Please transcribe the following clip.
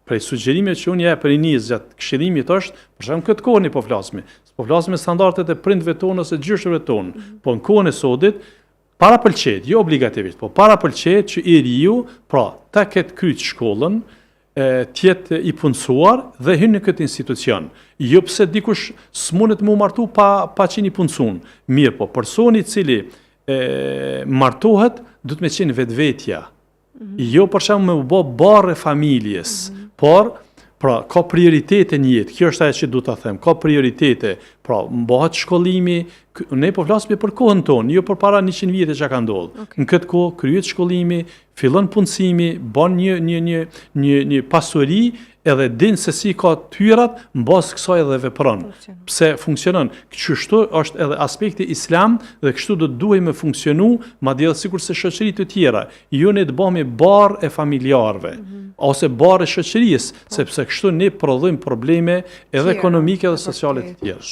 prej sugjerimeve që unë jep për nis gjatë këshillimit është, për shembull këtë kohë ne po flasim. Po flasim me standardet e prindve tonë ose gjyshëve tonë, po në kohën e sodit para pëlqet, jo obligativisht, po para pëlqet që i riu, pra ta ketë kryt shkollën, tjetë i punësuar dhe hynë në këtë institucion. Jo pse dikush s'mundet mu martu pa qenë i punësun. Mirë po, personi cili martohet, du të me qenë vetvetja. Jo për shembull me u bë barë e familjes, por pra ka prioritete në jetë. Kjo është ajo që du ta them, ka prioritete. Pra mbahet shkollimi, ne po flasim për kohën tonë, jo për para 100 vite që ka ndodhur. Në këtë kohë kryet shkollimi, fillon punësimi, bën një pasuri edhe din se si ka tyrat, mbas kësaj edhe vepron. Pse funksionon. Kështu është edhe aspekti islam dhe kështu do duhej me funksionu, madje edhe sikur se shoqëritë të tjera. Jo ne të bëhemi barë e familjarëve, ose barë e shoqërisë, sepse kështu ne prodhojmë probleme edhe ekonomike dhe sociale të tjera.